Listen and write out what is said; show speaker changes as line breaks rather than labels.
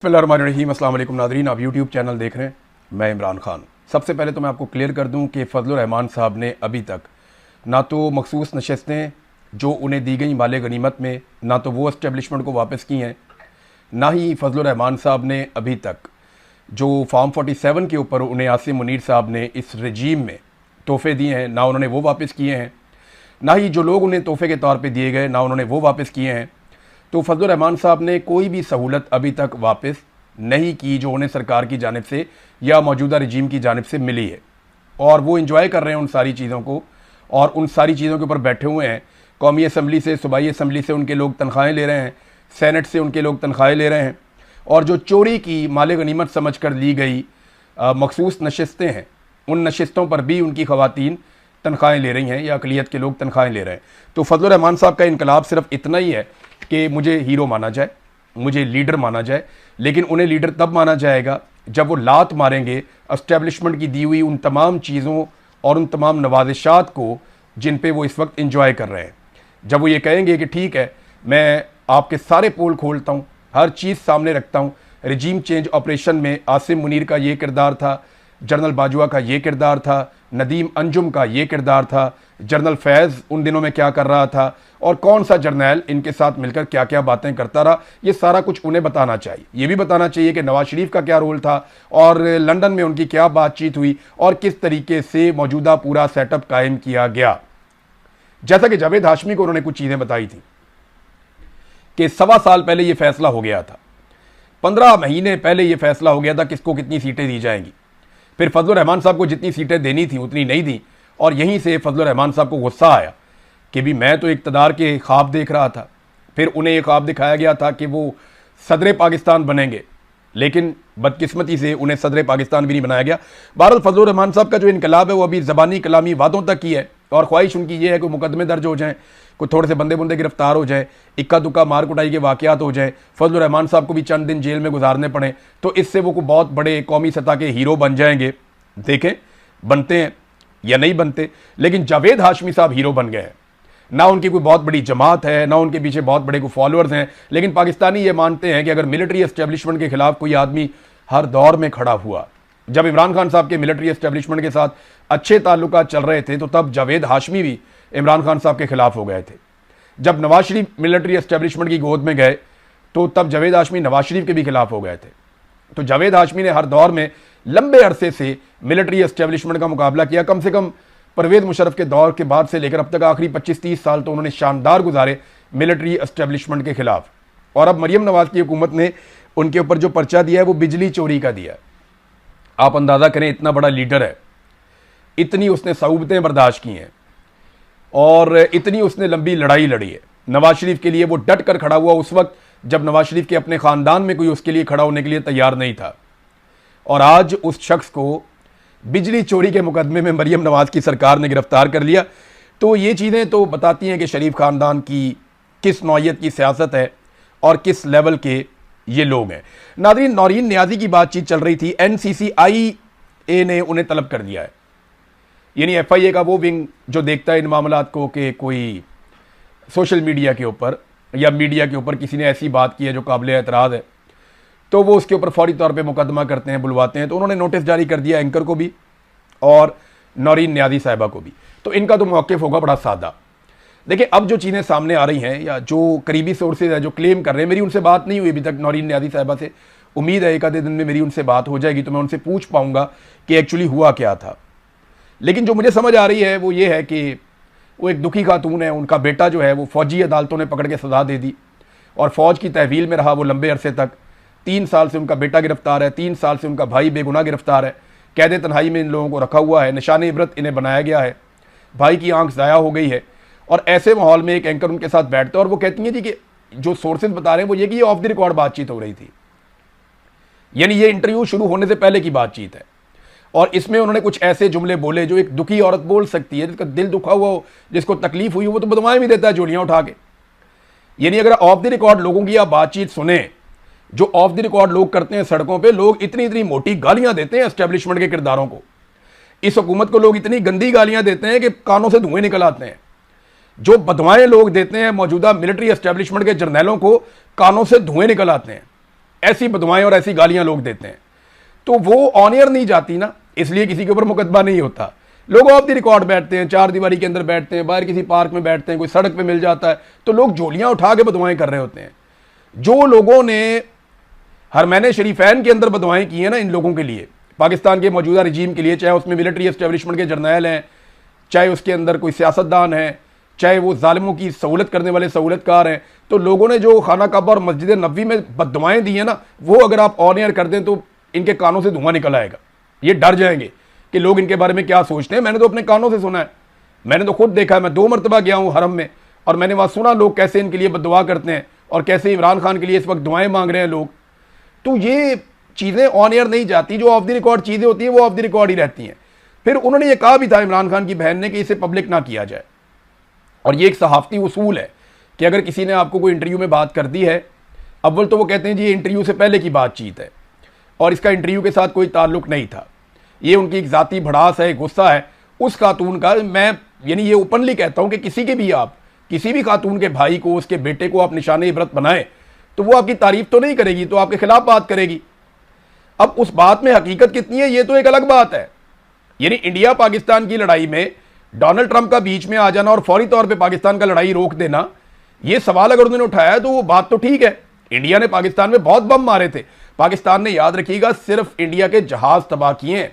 बिस्मिल्लाहिर्रहमानिर्रहीम। अस्सलाम वालेकुम नाज़रीन, आप यूट्यूब चैनल देख रहे हैं, मैं इमरान खान। सबसे पहले तो मैं आपको क्लियर कर दूं कि फजलुर रहमान साहब ने अभी तक ना तो मखसूस नशस्तें जो उन्हें दी गई माले गनीमत में, ना तो वो इस्टेब्लिशमेंट को वापस की हैं, ना ही फजलुर रहमान साहब ने अभी तक जो फॉर्म 47 के ऊपर उन्हें आसिम मुनीर साहब ने इस रजीम में तोहफे दिए हैं, ना उन्होंने वो वापस किए हैं, ना ही जो लोग उन्हें तोहफे के तौर पर दिए गए, ना उन्होंने वो वापस किए हैं। तो फजलुर रहमान साहब ने कोई भी सहूलत अभी तक वापस नहीं की जो उन्हें सरकार की जानिब से या मौजूदा रजीम की जानिब से मिली है, और वो इंजॉय कर रहे हैं उन सारी चीज़ों को, और उन सारी चीज़ों के ऊपर बैठे हुए हैं। कौमी असम्बली से, सूबाई असम्बली से उनके लोग तनख्वाहें ले रहे हैं, सेनेट से उनके लोग तनख्वाहें ले रहे हैं, और जो चोरी की माले गनीमत समझ कर ली गई मखसूस नशस्तें हैं, उन नशस्तों पर भी उनकी ख़वातीन तनख्वाहें ले रही हैं या अक़लियत के लोग तनख्वाहें ले रहे हैं। तो फजलुर रहमान साहब का इनकलाब सिर्फ इतना ही है कि मुझे हीरो माना जाए, मुझे लीडर माना जाए, लेकिन उन्हें लीडर तब माना जाएगा जब वो लात मारेंगे एस्टेब्लिशमेंट की दी हुई उन तमाम चीज़ों और उन तमाम नवाजिशात को जिन पे वो इस वक्त इंजॉय कर रहे हैं। जब वो ये कहेंगे कि ठीक है, मैं आपके सारे पोल खोलता हूँ, हर चीज़ सामने रखता हूँ, रजीम चेंज ऑपरेशन में आसिम मुनीर का ये किरदार था, जनरल बाजवा का ये किरदार था, नदीम अंजुम का ये किरदार था, जनरल फैज़ उन दिनों में क्या कर रहा था, और कौन सा जर्नैल इनके साथ मिलकर क्या क्या बातें करता रहा, ये सारा कुछ उन्हें बताना चाहिए। ये भी बताना चाहिए कि नवाज शरीफ का क्या रोल था, और लंदन में उनकी क्या बातचीत हुई, और किस तरीके से मौजूदा पूरा सेटअप कायम किया गया। जैसा कि जावेद हाशमी को उन्होंने कुछ चीज़ें बताई थी कि 1.25 साल पहले ये फैसला हो गया था, 15 महीने पहले ये फैसला हो गया था किसको कितनी सीटें दी जाएंगी। फिर फजलुर रहमान साहब को जितनी सीटें देनी थी उतनी नहीं दी, और यहीं से फजलुर रहमान साहब को गुस्सा आया कि भी मैं तो इक़्तिदार के ख्वाब देख रहा था। फिर उन्हें एक ख्वाब दिखाया गया था कि वो सदर पाकिस्तान बनेंगे, लेकिन बदकिस्मती से उन्हें सदर पाकिस्तान भी नहीं बनाया गया। बहरहाल फजलुर रहमान साहब का जो इनकलाब है वो अभी ज़बानी कलामी वादों तक ही है, और ख्वाहिश उनकी ये है कि मुकदमे दर्ज हो जाएँ, कोई थोड़े से बंदे बुंदे गिरफ्तार हो जाए, इक्का दुक्का मार कुटाई के वाक़यात हो जाए, फजलुर रहमान साहब को भी चंद दिन जेल में गुजारने पड़े, तो इससे वो को बहुत बड़े कौमी सतह के हीरो बन जाएंगे। देखें बनते हैं या नहीं बनते, लेकिन जावेद हाशमी साहब हीरो बन गए हैं। ना उनकी कोई बहुत बड़ी जमात है, ना उनके पीछे बहुत बड़े कोई फॉलोअर्स हैं, लेकिन पाकिस्तानी ये मानते हैं कि अगर मिलिट्री एस्टेब्लिशमेंट के खिलाफ कोई आदमी हर दौर में खड़ा हुआ, जब इमरान खान साहब के मिलिट्री एस्टेब्लिशमेंट के साथ अच्छे ताल्लुकात चल रहे थे तो तब जावेद हाशमी भी इमरान खान साहब के खिलाफ हो गए थे। जब नवाज शरीफ मिलिट्री एस्टेब्लिशमेंट की गोद में गए तो तब जावेद हाशमी नवाज शरीफ के भी खिलाफ हो गए थे। तो जावेद हाशमी ने हर दौर में लंबे अरसे से मिलिट्री एस्टेब्लिशमेंट का मुकाबला किया। कम से कम परवेज़ मुशर्रफ के दौर के बाद से लेकर अब तक आखिरी 25-30 साल तो उन्होंने शानदार गुजारे मिलिट्री एस्टेब्लिशमेंट के खिलाफ। और अब मरियम नवाज की हुकूमत ने उनके ऊपर जो पर्चा दिया है वो बिजली चोरी का दिया है। आप अंदाज़ा करें, इतना बड़ा लीडर है, इतनी उसने सऊबतें बर्दाश्त की हैं, और इतनी उसने लंबी लड़ाई लड़ी है। नवाज शरीफ के लिए वो डट कर खड़ा हुआ उस वक्त जब नवाज शरीफ के अपने ख़ानदान में कोई उसके लिए खड़ा होने के लिए तैयार नहीं था, और आज उस शख्स को बिजली चोरी के मुकदमे में मरियम नवाज की सरकार ने गिरफ्तार कर लिया। तो ये चीज़ें तो बताती हैं कि शरीफ ख़ानदान की किस नौइयत की सियासत है और किस लेवल के ये लोग हैं। नाज़रीन, नौरीन नियाज़ी की बातचीत चल रही थी, NCCIA ने उन्हें तलब कर दिया है, यानी FIA का वो विंग जो देखता है इन मामलात को कि कोई सोशल मीडिया के ऊपर या मीडिया के ऊपर किसी ने ऐसी बात की है जो काबिल एतराज़ है, तो वो उसके ऊपर फौरी तौर पे मुकदमा करते हैं, बुलवाते हैं। तो उन्होंने नोटिस जारी कर दिया एंकर को भी और नौरीन नियाज़ी साहिबा को भी। तो इनका तो मौक़िफ़ होगा बड़ा सादा। देखिए, अब जो चीज़ें सामने आ रही हैं या जो करीबी सोर्सेज है जो क्लेम कर रहे हैं, मेरी उनसे बात नहीं हुई अभी तक नौरीन नियाज़ी साहिबा से, उम्मीद है एक आधे दिन में मेरी उनसे बात हो जाएगी तो मैं उनसे पूछ पाऊँगा कि एक्चुअली हुआ क्या था। लेकिन जो मुझे समझ आ रही है वो ये है कि वो एक दुखी खातून है, उनका बेटा जो है वो फ़ौजी अदालतों ने पकड़ के सज़ा दे दी, और फ़ौज की तहवील में रहा वो लंबे अरसे तक। 3 साल से उनका बेटा गिरफ्तार है, 3 साल से उनका भाई बेगुनाह गिरफ्तार है, कैद तन्हाई में इन लोगों को रखा हुआ है, निशान इबरत इन्हें बनाया गया है, भाई की आंख ज़ाया हो गई है। और ऐसे माहौल में एक एंकर उनके साथ बैठते हैं और वो कहती हैं जी कि जो सोर्सेज बता रहे हैं वो ये कि ये ऑफ द रिकॉर्ड बातचीत हो रही थी, यानी ये इंटरव्यू शुरू होने से पहले की बातचीत है, और इसमें उन्होंने कुछ ऐसे जुमले बोले जो एक दुखी औरत बोल सकती है, जिसका दिल दुखा हुआ हो, जिसको तकलीफ हुई, वो तो बदवाएं भी देता है जोड़ियाँ उठा के। यानी अगर ऑफ द रिकॉर्ड लोगों की आप बातचीत सुने, जो ऑफ द रिकॉर्ड लोग करते हैं सड़कों पे, लोग इतनी इतनी मोटी गालियां देते हैं एस्टेब्लिशमेंट के किरदारों को, इस हुकूमत को लोग इतनी गंदी गालियां देते हैं कि कानों से धुएं निकल आते हैं। जो बदवाएं लोग देते हैं मौजूदा मिलिट्री एस्टेब्लिशमेंट के जर्नैलों को, कानों से धुएं निकल आते हैं। ऐसी बदवाएं और ऐसी गालियां लोग देते हैं, तो वो ऑन एयर नहीं जाती ना, इसलिए किसी के ऊपर मुकदमा नहीं होता। लोग ऑफ द रिकॉर्ड बैठते हैं, चार दीवारी के अंदर बैठते हैं, बाहर किसी पार्क में बैठते हैं, कोई सड़क पे मिल जाता है, तो लोग झोलियां उठा के बदवाएं कर रहे होते हैं। जो लोगों ने हरमैन शरीफैन के अंदर बदवाएं की हैं ना, इन लोगों के लिए, पाकिस्तान के मौजूदा रजीम के लिए, चाहे उसमें मिलिट्री एस्टेब्लिशमेंट के जर्नैल हैं, चाहे उसके अंदर कोई सियासतदान है, चाहे वो जालिमों की सहूलत करने वाले सहूलतकार हैं, तो लोगों ने जो खाना काबा और मस्जिद नबवी में बददुआएं दी हैं ना, वो अगर आप ऑन एयर कर दें तो इनके कानों से धुआं निकल आएगा। ये डर जाएंगे कि लोग इनके बारे में क्या सोचते हैं। मैंने तो अपने कानों से सुना है, मैंने तो खुद देखा है। मैं 2 मरतबा गया हूँ हरम में, और मैंने वहाँ सुना लोग कैसे इनके लिए बददुआ करते हैं और कैसे इमरान खान के लिए इस वक्त दुआएं मांग रहे हैं लोग। तो ये चीज़ें ऑन एयर नहीं जाती, जो ऑफ द रिकॉर्ड चीज़ें होती हैं वो ऑफ द रिकॉर्ड ही रहती हैं। फिर उन्होंने ये कहा भी था, इमरान खान की बहन ने, कि इसे पब्लिक ना किया जाए। और ये एक सहाफ़ती उसूल है कि अगर किसी ने आपको कोई इंटरव्यू में बात कर दी है, अव्वल तो वो कहते हैं जी ये इंटरव्यू से पहले की बातचीत है और इसका इंटरव्यू के साथ कोई ताल्लुक नहीं था, ये उनकी एक ज़ाती भड़ास है, गुस्सा है उस खातून का। मैं यानी ये ओपनली कहता हूँ कि किसी के भी, आप किसी भी खातून के भाई को, उसके बेटे को आप निशाने इबरत बनाएं, तो वो आपकी तारीफ तो नहीं करेगी, तो आपके खिलाफ बात करेगी। अब उस बात में हकीकत कितनी है ये तो एक अलग बात है। यानी इंडिया पाकिस्तान की लड़ाई में डोनाल्ड ट्रंप का बीच में आ जाना और फौरी तौर पे पाकिस्तान का लड़ाई रोक देना, ये सवाल अगर उन्होंने उठाया है तो वो बात तो ठीक है। इंडिया ने पाकिस्तान में बहुत बम मारे थे, पाकिस्तान ने, याद रखिएगा, सिर्फ इंडिया के जहाज तबाह किए हैं,